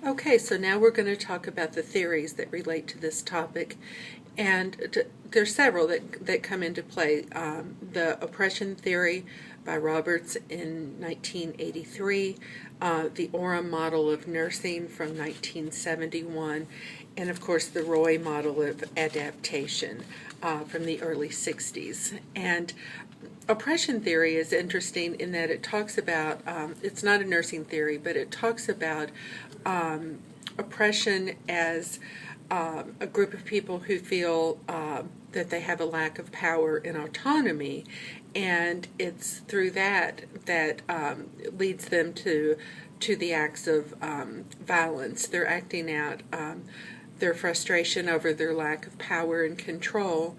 Okay, so now we're going to talk about the theories that relate to this topic. And there's several that come into play. The oppression theory by Roberts in 1983, the Orem model of nursing from 1971, and of course the Roy model of adaptation from the early 60s. And oppression theory is interesting in that it talks about, it's not a nursing theory, but it talks about oppression as a group of people who feel that they have a lack of power and autonomy, and it's through that leads them to the acts of violence. They're acting out their frustration over their lack of power and control,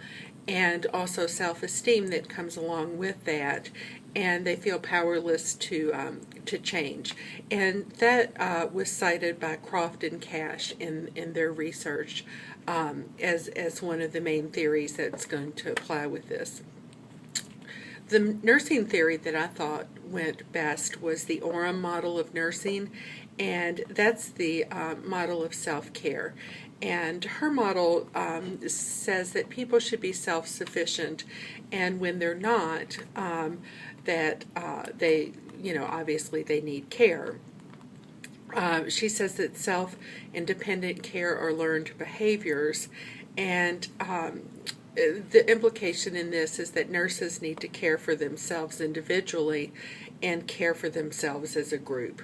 and also self-esteem that comes along with that, and they feel powerless to change. And that was cited by Croft and Cash in their research as one of the main theories that's going to apply with this. The nursing theory that I thought went best was the Orem model of nursing, and that's the model of self-care. And her model says that people should be self-sufficient, and when they're not, that they, obviously they need care. She says that self-independent care are learned behaviors, and the implication in this is that nurses need to care for themselves individually and care for themselves as a group,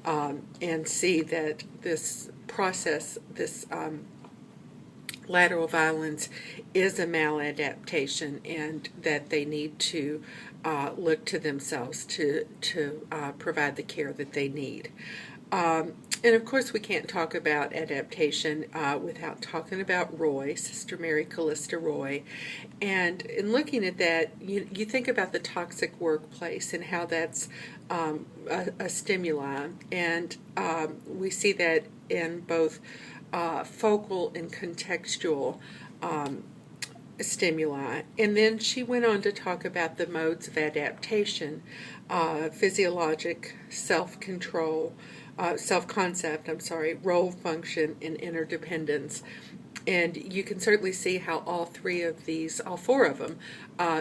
and see that this process, this lateral violence, is a maladaptation, and that they need to look to themselves to provide the care that they need. And of course, we can't talk about adaptation without talking about Roy, Sister Mary Callista Roy. And in looking at that, you think about the toxic workplace and how that's a stimuli. And we see that in both focal and contextual stimuli. And then she went on to talk about the modes of adaptation, physiologic, self-control, self-concept, role function, and interdependence. And you can certainly see how all four of them,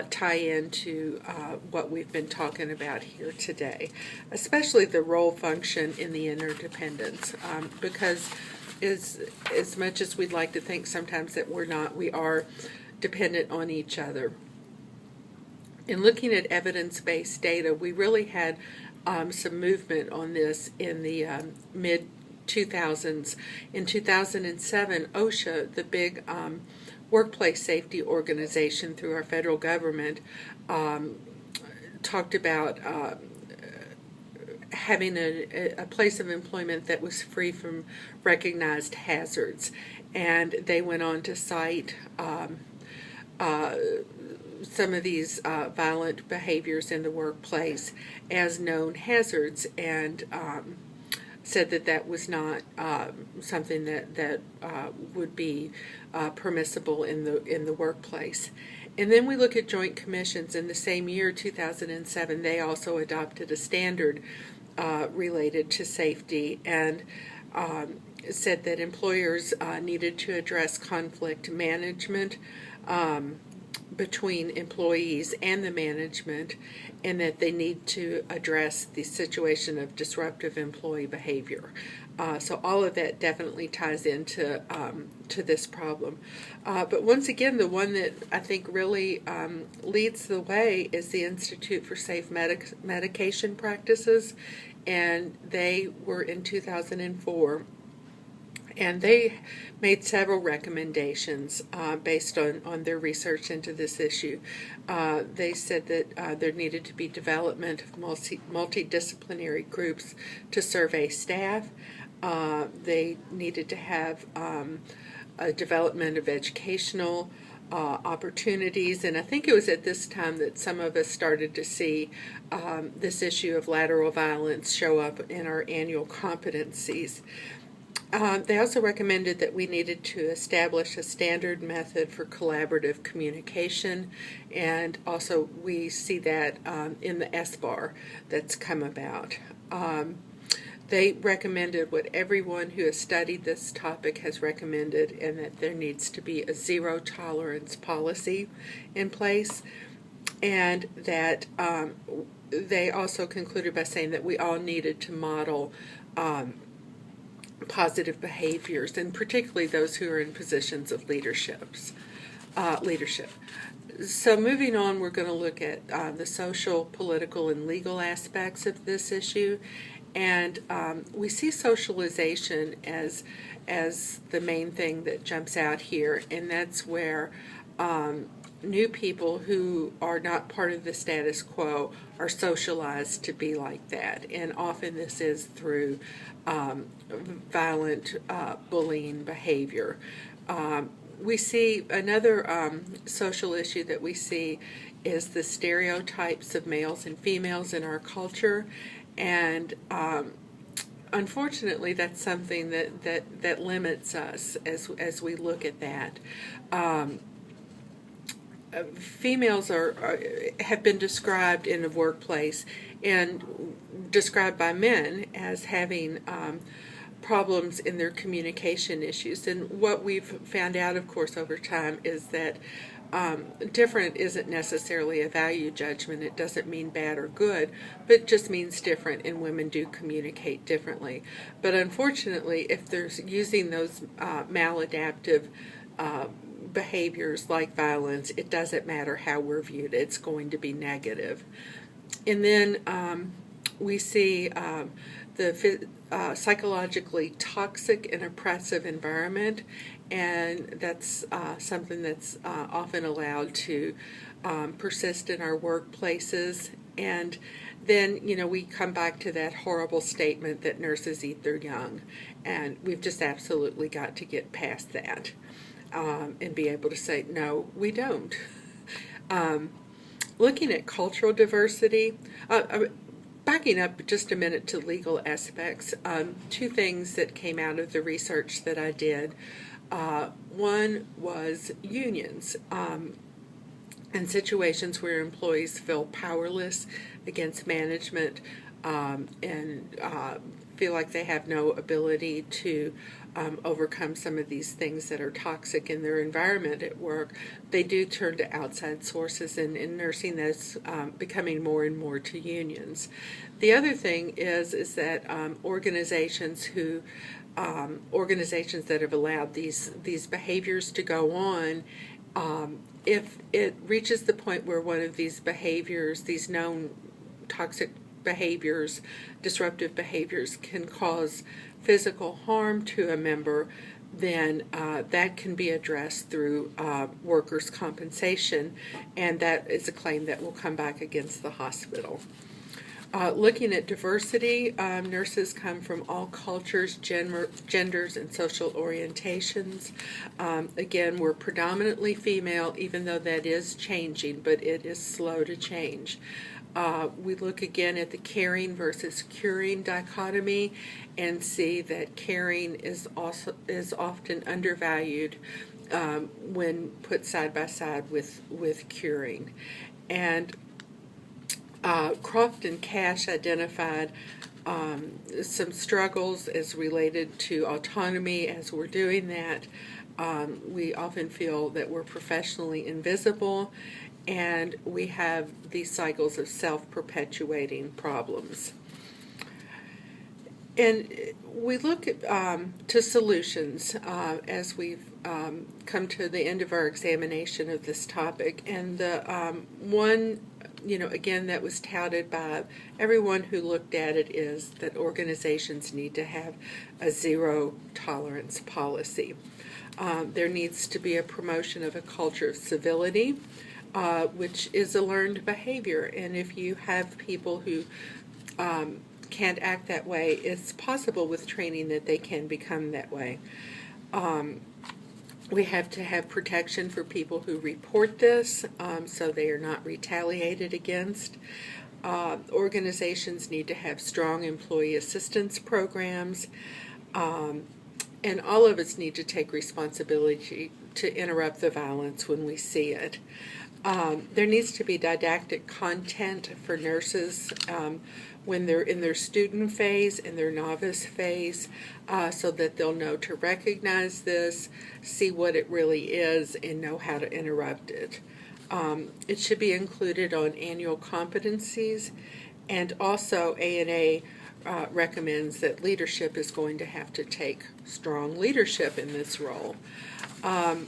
tie into what we've been talking about here today, especially the role function and the interdependence, because as much as we'd like to think sometimes that we're not, we are dependent on each other. In looking at evidence-based data, we really had some movement on this in the mid-2000s. In 2007, OSHA, the big workplace safety organization through our federal government, talked about having a place of employment that was free from recognized hazards. And they went on to cite some of these violent behaviors in the workplace as known hazards, and said that that was not something that would be permissible in the workplace. And then we look at joint commissions. In the same year, 2007, they also adopted a standard related to safety, and said that employers needed to address conflict management between employees and the management, and that they need to address the situation of disruptive employee behavior. So all of that definitely ties into to this problem. But once again, the one that I think really leads the way is the Institute for Safe Medication Practices, and they were in 2004. And they made several recommendations based on their research into this issue. They said that there needed to be development of multidisciplinary groups to survey staff. They needed to have a development of educational opportunities, and I think it was at this time that some of us started to see this issue of lateral violence show up in our annual competencies. They also recommended that we needed to establish a standard method for collaborative communication, and also we see that in the SBAR that's come about. They recommended what everyone who has studied this topic has recommended, and that there needs to be a zero tolerance policy in place, and that they also concluded by saying that we all needed to model positive behaviors, and particularly those who are in positions of leadership. So moving on, we're going to look at the social, political, and legal aspects of this issue. And we see socialization as the main thing that jumps out here, and that's where new people who are not part of the status quo are socialized to be like that. And often this is through violent bullying behavior. We see another social issue that we see is the stereotypes of males and females in our culture, and unfortunately that's something that limits us as we look at that. Females have been described in the workplace and described by men as having problems in their communication issues. And what we've found out, of course, over time is that different isn't necessarily a value judgment. It doesn't mean bad or good, but it just means different, and women do communicate differently. But unfortunately, if they're using those maladaptive behaviors like violence, it doesn't matter how we're viewed, it's going to be negative. And then we see the psychologically toxic and oppressive environment, and that's something that's often allowed to persist in our workplaces. And then, we come back to that horrible statement that nurses eat their young, and we've just absolutely got to get past that and be able to say, no, we don't. Looking at cultural diversity, backing up just a minute to legal aspects, two things that came out of the research that I did. One was unions and situations where employees feel powerless against management and feel like they have no ability to overcome some of these things that are toxic in their environment at work. They do turn to outside sources, and in nursing that's becoming more and more to unions. The other thing is that organizations that have allowed these behaviors to go on, if it reaches the point where one of these behaviors, these known toxic behaviors, disruptive behaviors, can cause physical harm to a member, then that can be addressed through workers' compensation, and that is a claim that will come back against the hospital. Looking at diversity, nurses come from all cultures, genders, and social orientations. Again, we're predominantly female, even though that is changing, but it is slow to change. We look again at the caring versus curing dichotomy and see that caring is often undervalued when put side by side with curing. And Croft and Cash identified some struggles as related to autonomy. As we're doing that, we often feel that we're professionally invisible, and we have these cycles of self-perpetuating problems. And we look at, to solutions as we've come to the end of our examination of this topic. And the one, again, that was touted by everyone who looked at it is that organizations need to have a zero tolerance policy. There needs to be a promotion of a culture of civility, which is a learned behavior. And if you have people who can't act that way, it's possible with training that they can become that way. We have to have protection for people who report this, so they are not retaliated against. Organizations need to have strong employee assistance programs, and all of us need to take responsibility to interrupt the violence when we see it. There needs to be didactic content for nurses when they're in their student phase, in their novice phase, so that they'll know to recognize this, see what it really is, and know how to interrupt it. It should be included on annual competencies, and also ANA recommends that leadership is going to have to take strong leadership in this role. And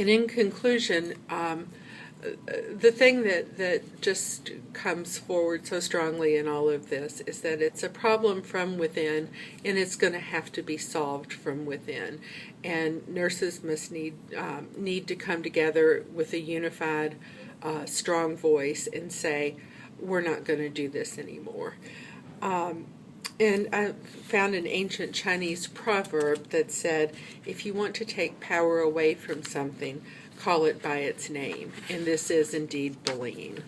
in conclusion, the thing that just comes forward so strongly in all of this is that it's a problem from within, and it's going to have to be solved from within. And nurses must need to come together with a unified, strong voice and say, we're not going to do this anymore. And I found an ancient Chinese proverb that said, if you want to take power away from something, call it by its name. And this is indeed bullying.